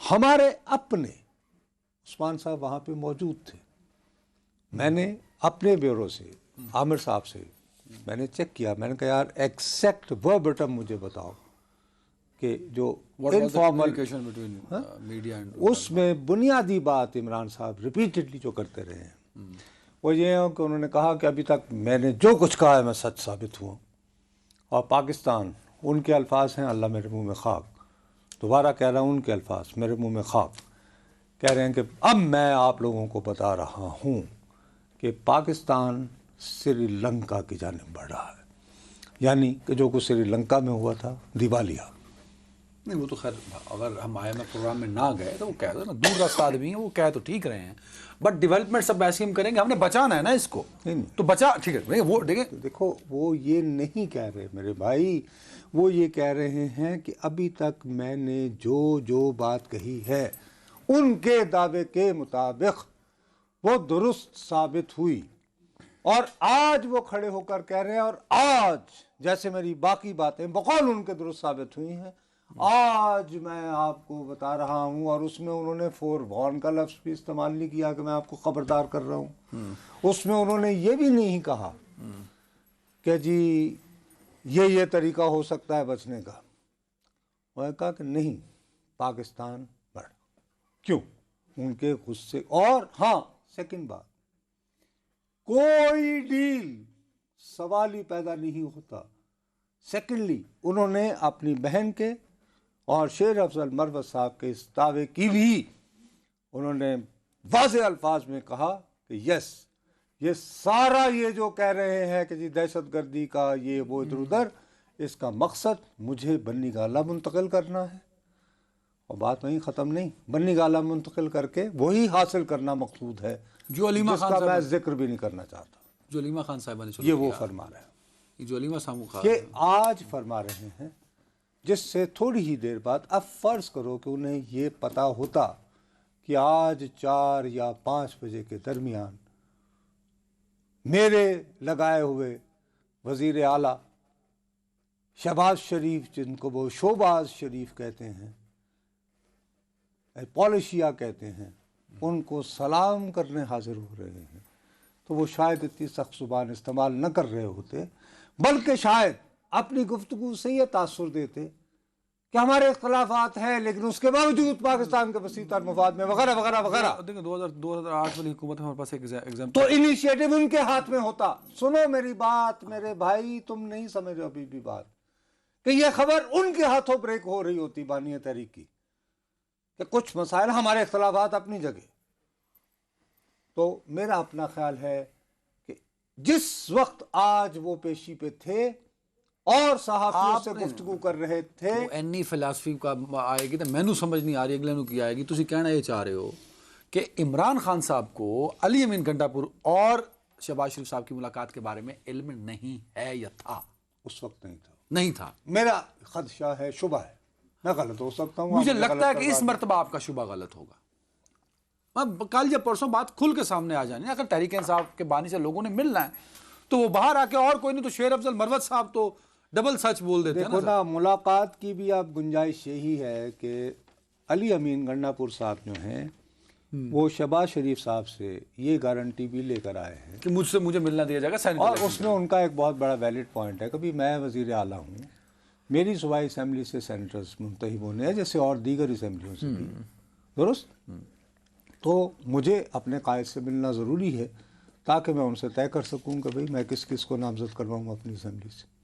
हमारे अपने उस्मान साहब वहाँ पे मौजूद थे। मैंने अपने ब्यूरो से आमिर साहब से मैंने चेक किया, मैंने कहा यार एग्जैक्ट वर्बटम मुझे बताओ कि जो इनफॉर्मल मीडिया एंड उसमें बुनियादी बात इमरान साहब रिपीटेडली जो करते रहे हैं वो ये है कि उन्होंने कहा कि अभी तक मैंने जो कुछ कहा है मैं सच साबित हुआ, और पाकिस्तान, उनके अल्फाज हैं अल्लाह मेरे मुंह में खाक, दोबारा कह रहा हूँ उनके अल्फाज मेरे मुंह में खाक, कह रहे हैं कि अब मैं आप लोगों को बता रहा हूँ कि पाकिस्तान श्रीलंका की जानिब बढ़ रहा है, यानी कि जो कुछ श्रीलंका में हुआ था दिवालिया। नहीं वो तो खैर अगर हम IMF प्रोग्राम में ना गए तो वो कह दो ना, दूर रास्ता आदमी है, वो कह तो ठीक रहे हैं, बट डेवलपमेंट सब ऐसे हम करेंगे, हमने बचाना है ना इसको। नहीं तो बचा, ठीक है, वो देखो वो ये नहीं कह रहे मेरे भाई, वो ये कह रहे हैं कि अभी तक मैंने जो जो बात कही है उनके दावे के मुताबिक वो दुरुस्त साबित हुई, और आज वो खड़े होकर कह रहे हैं, और आज जैसे मेरी बाकी बातें बकौल उनके दुरुस्त साबित हुई हैं, आज मैं आपको बता रहा हूं, और उसमें उन्होंने फोरबॉर्न का लफ्ज़ भी इस्तेमाल नहीं किया कि मैं आपको खबरदार कर रहा हूं। उसमें उन्होंने ये भी नहीं कहा कि जी ये तरीका हो सकता है बचने का। उन्होंने कहा कि नहीं, पाकिस्तान बढ़, क्यों, उनके गुस्से। और हाँ, सेकंड बात, कोई डील सवाल ही पैदा नहीं होता। सेकेंडली उन्होंने अपनी बहन के और शेर अफजल मरवत साहब के इस दावे की भी उन्होंने वाज़े अल्फाज में कहा कि यस, ये सारा ये जो कह रहे हैं कि जी दहशतगर्दी का ये वो इधर उधर, इसका मकसद मुझे बन्नी गाला मुंतकिल करना है, और बात वहीं ख़त्म नहीं, बन्नी गाला मुंतकिल करके वही हासिल करना मकसूद है जो अलीमा खान जिसका मैं जिक्र भी नहीं करना चाहता, जो अलीमा खान साहिबा ने ये वो फरमा रहे हैं, जो अलीमा साहब ये आज फरमा रहे हैं, जिससे थोड़ी ही देर बाद अब फ़र्ज़ करो कि उन्हें ये पता होता कि आज 4 या 5 बजे के दरमियान मेरे लगाए हुए वज़ीर आला शहबाज शरीफ, जिनको वो शोबाज शरीफ कहते हैं, पॉलिशिया कहते हैं, उनको सलाम करने हाजिर हो रहे हैं, तो वो शायद इतनी सख्त ज़ुबान इस्तेमाल न कर रहे होते, बल्कि शायद अपनी गुफ्तगू से ये तासुर देते कि हमारे इख्तलाफात हैं लेकिन उसके बावजूद पाकिस्तान के वसीतर मफाद में वगैरह वगैरह वगैरह। देखिए 2008 वाली हुकूमत हमारे पास एक एग्जाम्पल, तो इनिशिएटिव उनके हाथ में होता। सुनो मेरी बात मेरे भाई, तुम नहीं समझ रहे अभी भी बात, कि यह खबर उनके हाथों ब्रेक हो रही होती बानिया तहरीक की, कि कुछ मसाइल हमारे इख्तलाफात अपनी जगह। तो मेरा अपना ख्याल है कि जिस वक्त आज वो पेशी पे थे और सहाफियों से गुफ्तगू कर रहे थे, एनी फिलासफी का आएगी तो मैनू समझ नहीं आ रही, अगले की आएगी। तुसी कहना ये चाह रहे हो कि इमरान खान साहब को अली अमीन गंडापुर और शहबाज शरीफ साहब की मुलाकात के बारे में इल्म नहीं है या था? उस वक्त नहीं था। मेरा खदशा है, शुबा है, मैं गलत हो सकता हूँ, मुझे लगता है कि इस मरतबा आपका शुबा गलत होगा। कल या परसों बात खुल के सामने आ जानी, अगर तहरीक इंसाफ के बानी से लोगों ने मिलना है तो वो बाहर आके, और कोई नहीं तो शेर अफजल मरवत साहब तो डबल सच बोल देते हैं ना। मुलाकात की भी आप गुंजाइश यही है कि अली अमीन गंडापुर साहब जो हैं वो शहबाज शरीफ साहब से ये गारंटी भी लेकर आए हैं कि मुझे मिलना दिया जाएगा, और उसमें उनका एक बहुत बड़ा वैलिड पॉइंट है, कभी मैं वज़ीर आला हूँ, मेरी सूबाई असम्बली से सेनेटर्स मुंतखब होने हैं जैसे और दीगर असम्बलियों से भी, दुरुस्त, तो मुझे अपने कायद से मिलना ज़रूरी है ताकि मैं उनसे तय कर सकूँ कि भाई मैं किस किस को नामज़द करवाऊँ अपनी असम्बली से।